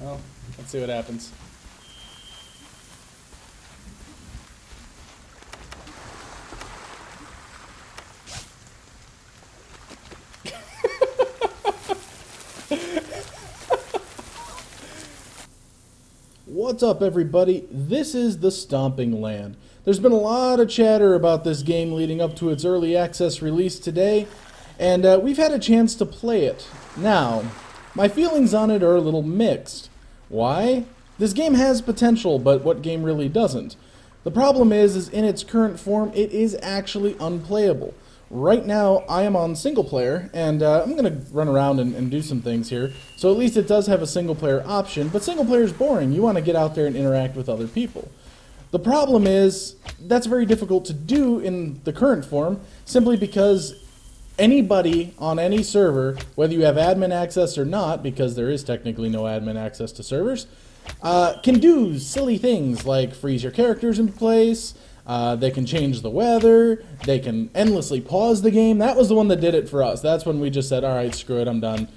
Well, let's see what happens. What's up, everybody? This is the Stomping Land. There's been a lot of chatter about this game leading up to its early access release today, and we've had a chance to play it. Now, my feelings on it are a little mixed. Why? This game has potential, but what game really doesn't? The problem is in its current form, it is actually unplayable. Right now, I am on single player, and I'm going to run around and do some things here. So at least it does have a single player option, but single player is boring. You want to get out there and interact with other people. The problem is, that's very difficult to do in the current form, simply because anybody on any server, whether you have admin access or not, because there is technically no admin access to servers, can do silly things like freeze your characters in place. They can change the weather, they can endlessly pause the game. That was the one that did it for us. That's when we just said, alright, screw it, I'm done.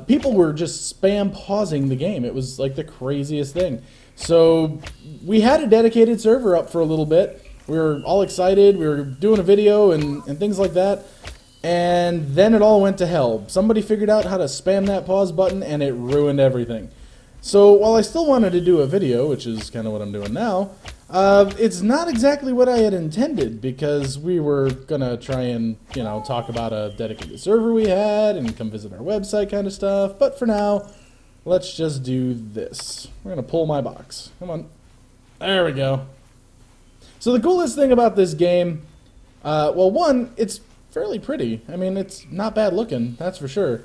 People were just spam pausing the game. It was like the craziest thing. So we had a dedicated server up for a little bit. We were all excited, we were doing a video and things like that. And then it all went to hell. Somebody figured out how to spam that pause button and it ruined everything. So while I still wanted to do a video, which is kind of what I'm doing now, it's not exactly what I had intended, because we were gonna try and, you know, talk about a dedicated server we had and come visit our website kind of stuff. But for now, let's just do this. We're gonna pull my box. Come on. There we go. So the coolest thing about this game, well, one, it's fairly pretty. I mean, it's not bad looking, that's for sure.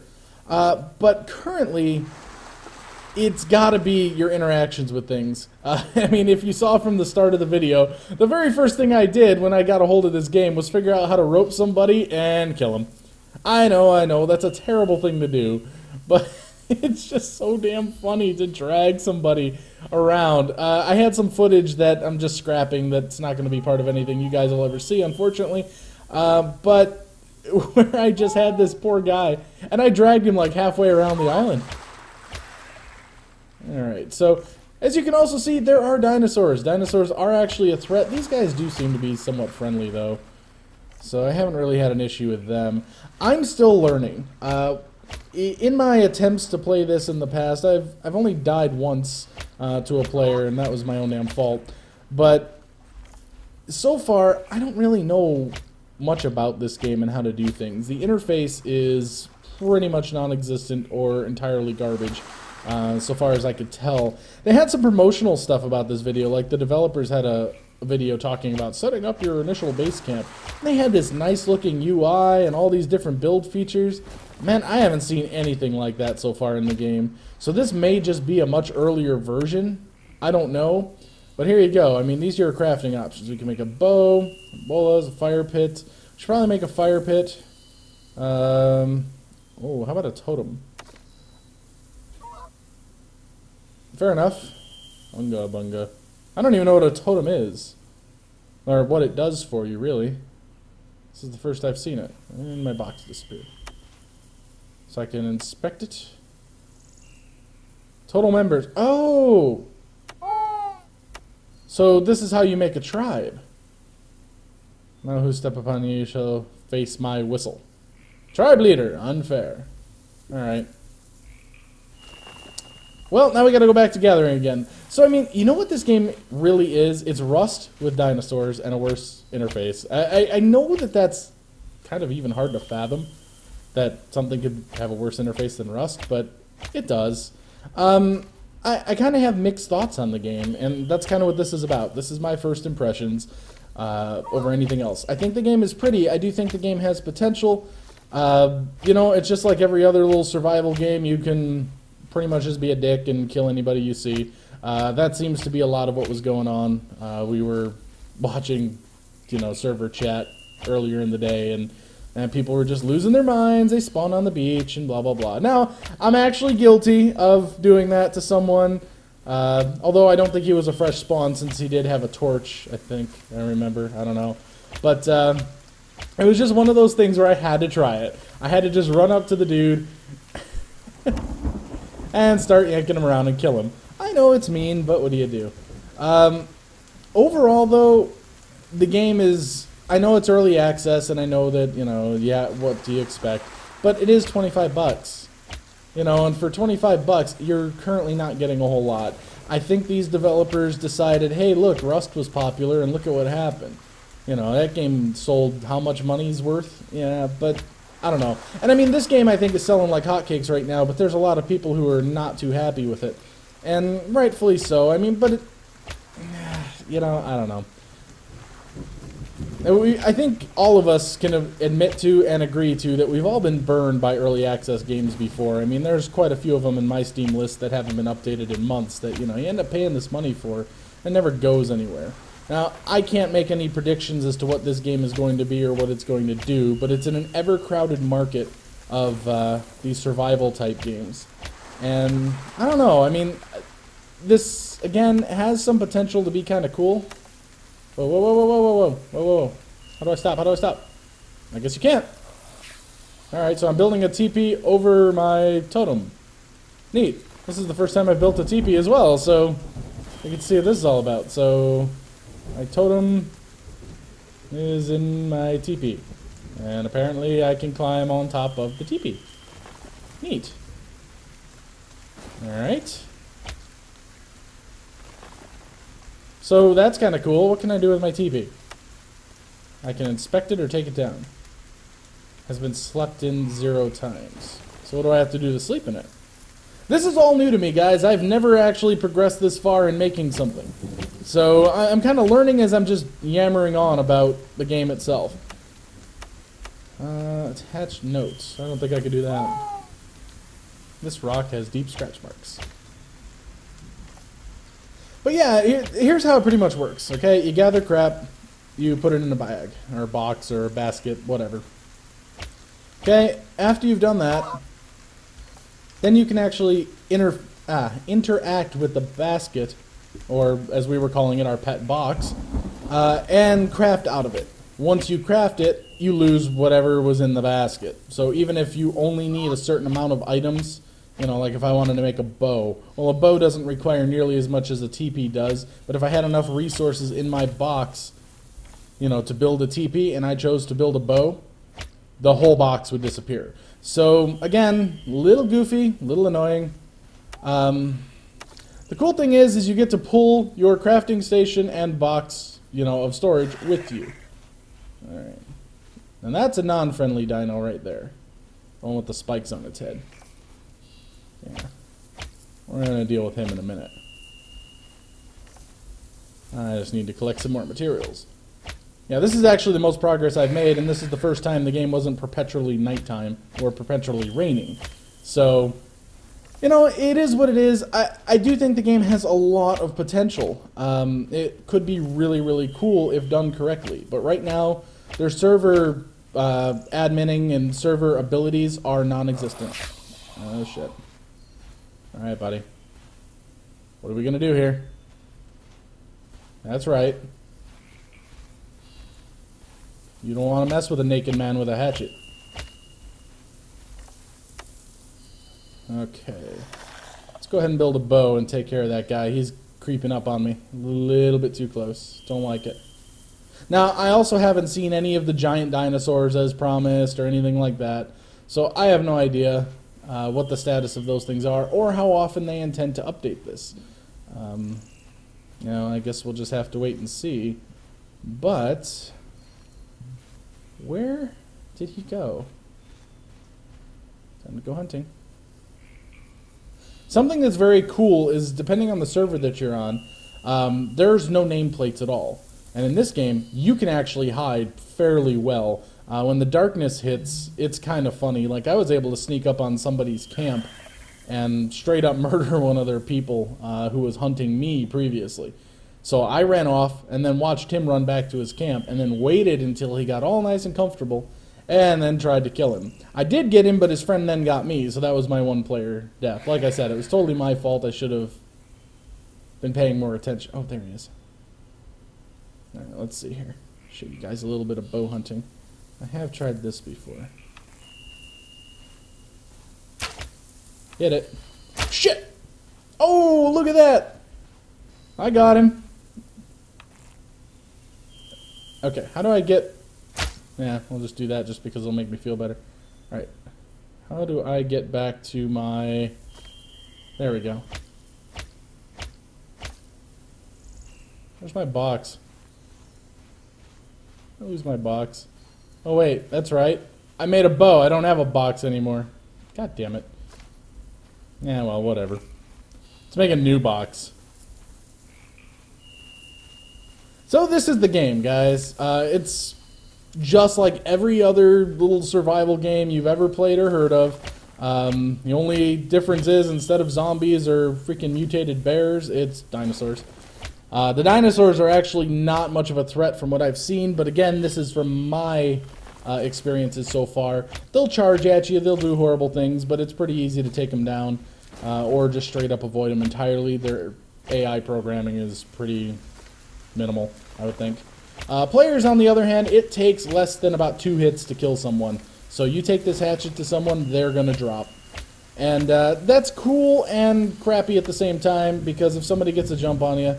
But currently, it's gotta be your interactions with things. I mean, if you saw from the start of the video, the very first thing I did when I got a hold of this game was figure out how to rope somebody and kill him. I know, that's a terrible thing to do, but it's just so damn funny to drag somebody around. I had some footage that I'm just scrapping that's not going to be part of anything you guys will ever see, unfortunately, but where I just had this poor guy, and I dragged him like halfway around the island. Alright, so as you can also see, there are dinosaurs. Dinosaurs are actually a threat. These guys do seem to be somewhat friendly, though, so I haven't really had an issue with them. I'm still learning. In my attempts to play this in the past, I've only died once to a player, and that was my own damn fault. But so far, I don't really know much about this game and how to do things. The interface is pretty much non-existent or entirely garbage. So far as I could tell. They had some promotional stuff about this video, like the developers had a video talking about setting up your initial base camp. They had this nice looking UI and all these different build features. Man, I haven't seen anything like that so far in the game. So this may just be a much earlier version. I don't know. But here you go. I mean, these are your crafting options. We can make a bow, bolas, a fire pit. We should probably make a fire pit. Oh, how about a totem? Fair enough. Bunga bunga. I don't even know what a totem is. Or what it does for you, really. This is the first I've seen it. And my box disappeared. So I can inspect it. Total members. Oh! So this is how you make a tribe. Now who step upon you shall face my whistle. Tribe leader. Unfair. Alright. Well, now we gotta go back to gathering again. So, I mean, you know what this game really is? It's Rust with dinosaurs and a worse interface. I know that that's kind of even hard to fathom, that something could have a worse interface than Rust, but it does. I kind of have mixed thoughts on the game, and that's kind of what this is about. This is my first impressions over anything else. I think the game is pretty. I do think the game has potential. You know, it's just like every other little survival game. You can pretty much just be a dick and kill anybody you see. That seems to be a lot of what was going on. We were watching, you know, server chat earlier in the day, and people were just losing their minds. They spawned on the beach and blah, blah, blah. Now, I'm actually guilty of doing that to someone, although I don't think he was a fresh spawn since he did have a torch, I think. I remember. I don't know. But it was just one of those things where I had to try it. I had to just run up to the dude and start yanking him around and kill him. I know it's mean, but what do you do? Overall, though, the game is... I know it's early access, and I know that, you know, yeah, what do you expect? But it is $25. You know, and for $25, you're currently not getting a whole lot. I think these developers decided, hey, look, Rust was popular, and look at what happened. You know, that game sold how much money's worth? Yeah, but I don't know. And I mean, this game I think is selling like hotcakes right now, but there's a lot of people who are not too happy with it. And rightfully so. I mean, but it... You know, I don't know. I think all of us can admit to and agree to that we've all been burned by early access games before. I mean, there's quite a few of them in my Steam list that haven't been updated in months that, you know, you end up paying this money for and never goes anywhere. Now, I can't make any predictions as to what this game is going to be or what it's going to do, but it's in an ever-crowded market of these survival-type games. And, I don't know, I mean, this, again, has some potential to be kind of cool. Whoa, whoa, whoa, whoa, whoa, whoa, whoa, whoa, whoa. How do I stop? How do I stop? I guess you can't. Alright, so I'm building a teepee over my totem. Neat. This is the first time I've built a teepee as well, so you can see what this is all about. So, my totem is in my teepee. And apparently I can climb on top of the teepee. Neat. Alright. So that's kind of cool. What can I do with my teepee? I can inspect it or take it down. Has been slept in 0 times. So what do I have to do to sleep in it? This is all new to me, guys. I've never actually progressed this far in making something. So I'm kind of learning as I'm just yammering on about the game itself. Attach notes. I don't think I could do that. This rock has deep scratch marks. But yeah, here's how it pretty much works, okay? You gather crap, you put it in a bag, or a box, or a basket, whatever. Okay, after you've done that, then you can actually interact with the basket, or as we were calling it, our pet box, and craft out of it. Once you craft it, you lose whatever was in the basket. So even if you only need a certain amount of items, you know, like if I wanted to make a bow. Well, a bow doesn't require nearly as much as a teepee does, but if I had enough resources in my box, you know, to build a teepee, and I chose to build a bow, the whole box would disappear. So, again, a little goofy, a little annoying. The cool thing is you get to pull your crafting station and box, you know, of storage with you. Alright. And that's a non-friendly dino right there. The one with the spikes on its head. Yeah. We're going to deal with him in a minute. I just need to collect some more materials. Yeah, this is actually the most progress I've made, and this is the first time the game wasn't perpetually nighttime or perpetually raining. So, you know, it is what it is. I do think the game has a lot of potential. It could be really, really cool if done correctly. But right now, their server adminning and server abilities are non-existent. Oh, shit. Alright, buddy. What are we going to do here? That's right. You don't want to mess with a naked man with a hatchet. Okay. Let's go ahead and build a bow and take care of that guy. He's creeping up on me. A little bit too close. Don't like it. Now, I also haven't seen any of the giant dinosaurs as promised or anything like that. So I have no idea what the status of those things are or how often they intend to update this. You know, I guess we'll just have to wait and see. But where did he go? Time to go hunting. Something that's very cool is, depending on the server that you're on, there's no nameplates at all. And in this game, you can actually hide fairly well. When the darkness hits, it's kind of funny. Like, I was able to sneak up on somebody's camp and straight up murder one of their people who was hunting me previously. So I ran off and then watched him run back to his camp and then waited until he got all nice and comfortable and then tried to kill him. I did get him, but his friend then got me, so that was my one-player death. Like I said, it was totally my fault. I should have been paying more attention. Oh, there he is. All right, let's see here. Show you guys a little bit of bow hunting. I have tried this before. Hit it. Shit! Oh, look at that! I got him. Okay, how do I get... Yeah, we'll just do that just because it'll make me feel better. Alright. How do I get back to my... There we go. Where's my box? I lose my box. Oh wait, that's right. I made a bow. I don't have a box anymore. God damn it. Yeah, well, whatever. Let's make a new box. So this is the game, guys. It's just like every other little survival game you've ever played or heard of. The only difference is instead of zombies or freaking mutated bears, it's dinosaurs. The dinosaurs are actually not much of a threat from what I've seen, but again, this is from my experiences so far. They'll charge at you, they'll do horrible things, but it's pretty easy to take them down or just straight up avoid them entirely. Their AI programming is pretty minimal, I would think. Players, on the other hand, it takes less than about 2 hits to kill someone. So you take this hatchet to someone, they're going to drop. And that's cool and crappy at the same time, because if somebody gets a jump on you,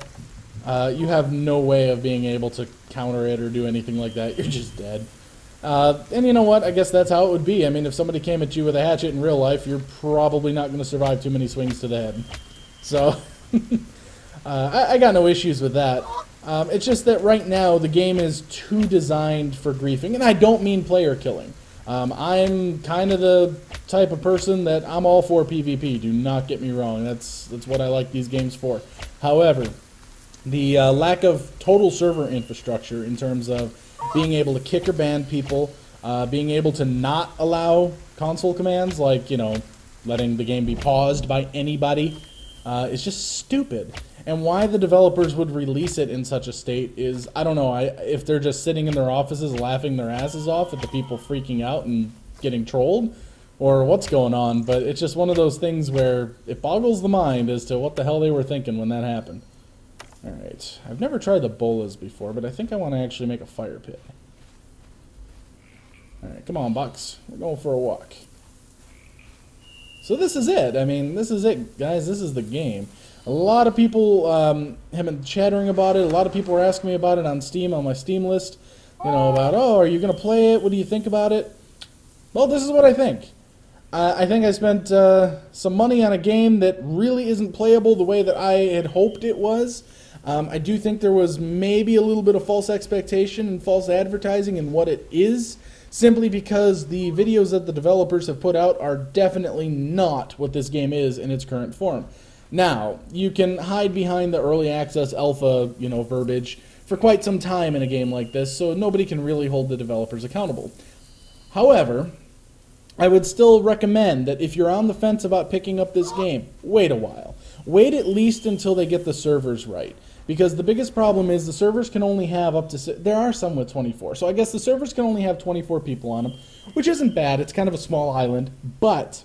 you have no way of being able to counter it or do anything like that. You're just dead. And you know what? I guess that's how it would be. I mean, if somebody came at you with a hatchet in real life, you're probably not going to survive too many swings to the head. So, I got no issues with that. It's just that right now the game is too designed for griefing, and I don't mean player killing. I'm kind of the type of person that I'm all for PvP. Do not get me wrong. That's what I like these games for. However, the lack of total server infrastructure in terms of being able to kick or ban people, being able to not allow console commands like, you know, letting the game be paused by anybody, is just stupid. And why the developers would release it in such a state is, I don't know, if they're just sitting in their offices laughing their asses off at the people freaking out and getting trolled, or what's going on, but it's just one of those things where it boggles the mind as to what the hell they were thinking when that happened. Alright, I've never tried the bolas before, but I think I want to actually make a fire pit. Alright, come on, Bucks. We're going for a walk. So this is it. I mean, this is it, guys. This is the game. A lot of people have been chattering about it. A lot of people were asking me about it on Steam, on my Steam list. You know, about, oh, are you going to play it? What do you think about it? Well, this is what I think. I think I spent some money on a game that really isn't playable the way that I had hoped it was. I do think there was maybe a little bit of false expectation and false advertising in what it is, simply because the videos that the developers have put out are definitely not what this game is in its current form. Now, you can hide behind the early access alpha, you know, verbiage for quite some time in a game like this, so nobody can really hold the developers accountable. However, I would still recommend that if you're on the fence about picking up this game, wait a while. Wait at least until they get the servers right. Because the biggest problem is the servers can only have up to... There are some with 24, so I guess the servers can only have 24 people on them, which isn't bad. It's kind of a small island, but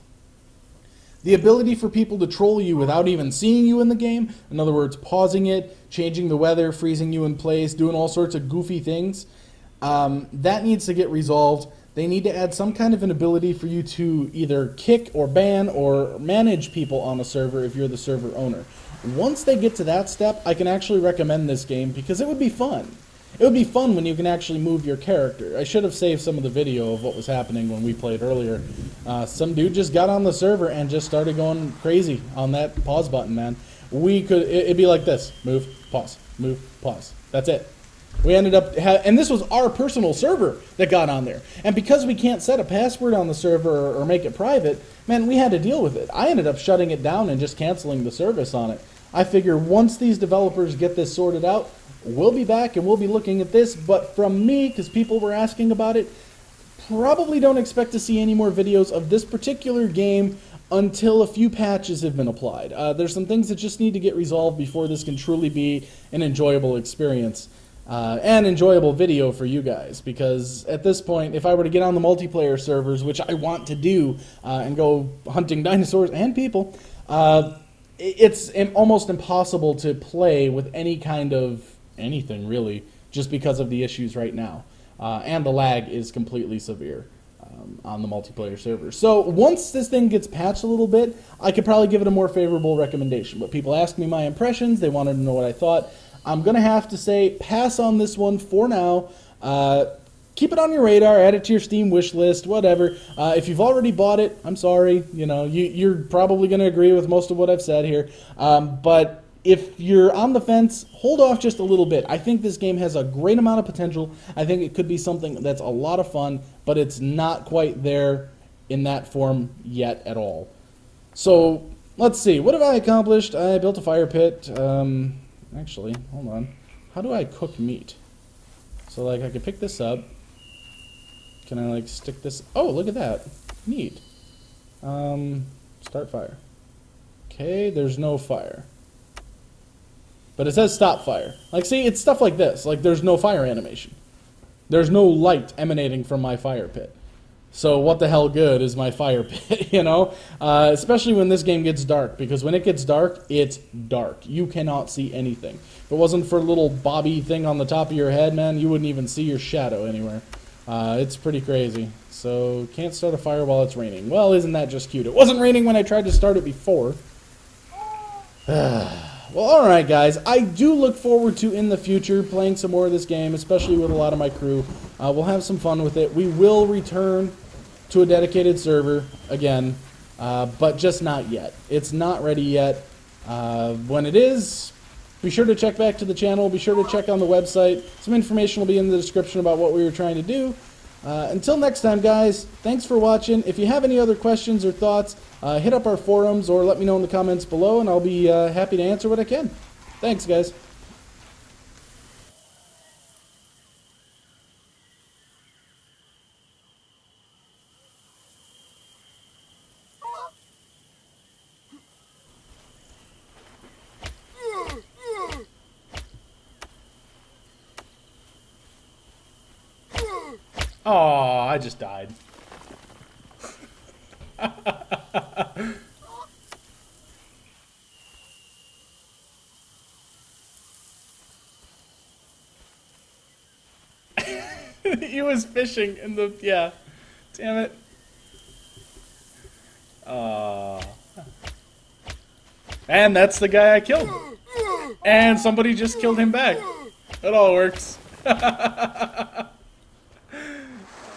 the ability for people to troll you without even seeing you in the game, in other words, pausing it, changing the weather, freezing you in place, doing all sorts of goofy things, that needs to get resolved. They need to add some kind of an ability for you to either kick or ban or manage people on a server if you're the server owner. Once they get to that step, I can actually recommend this game because it would be fun. It would be fun when you can actually move your character. I should have saved some of the video of what was happening when we played earlier. Some dude just got on the server and just started going crazy on that pause button, man. It'd be like this. Move, pause, move, pause. That's it. We ended up, and this was our personal server that got on there. And because we can't set a password on the server or make it private, man, we had to deal with it. I ended up shutting it down and just canceling the service on it. I figure once these developers get this sorted out, we'll be back and we'll be looking at this. But from me, because people were asking about it, probably don't expect to see any more videos of this particular game until a few patches have been applied. There's some things that just need to get resolved before this can truly be an enjoyable experience. And enjoyable video for you guys, because at this point, if I were to get on the multiplayer servers, which I want to do, and go hunting dinosaurs and people, it's almost impossible to play with any kind of anything, really, just because of the issues right now. And the lag is completely severe. on the multiplayer server. So once this thing gets patched a little bit, I could probably give it a more favorable recommendation. But people asked me my impressions. They wanted to know what I thought. I'm going to have to say pass on this one for now. Keep it on your radar, add it to your Steam wish list, whatever. If you've already bought it, I'm sorry. You know, you're probably going to agree with most of what I've said here. But if you're on the fence, hold off just a little bit. I think this game has a great amount of potential. I think it could be something that's a lot of fun, but it's not quite there in that form yet at all. So, let's see. What have I accomplished? I built a fire pit. Actually, hold on. How do I cook meat? So, like, I could pick this up. Can I, like, stick this? Oh, look at that. Neat. Start fire. Okay, there's no fire. But it says stop fire. Like, see, it's stuff like this. Like, there's no fire animation. There's no light emanating from my fire pit. So what the hell good is my fire pit, you know? Especially when this game gets dark. Because when it gets dark, it's dark. You cannot see anything. If it wasn't for a little bobby thing on the top of your head, man, you wouldn't even see your shadow anywhere. It's pretty crazy. So, can't start a fire while it's raining. Well, isn't that just cute? It wasn't raining when I tried to start it before. Well, alright guys, I do look forward to, in the future, playing some more of this game, especially with a lot of my crew. We'll have some fun with it. We will return to a dedicated server again, but just not yet. It's not ready yet. When it is, be sure to check back to the channel. Be sure to check on the website. Some information will be in the description about what we were trying to do. Until next time, guys, thanks for watching. If you have any other questions or thoughts, hit up our forums or let me know in the comments below, and I'll be happy to answer what I can. Thanks, guys. Oh, I just died. He was fishing in the... yeah. Damn it. And that's the guy I killed. And somebody just killed him back. It all works.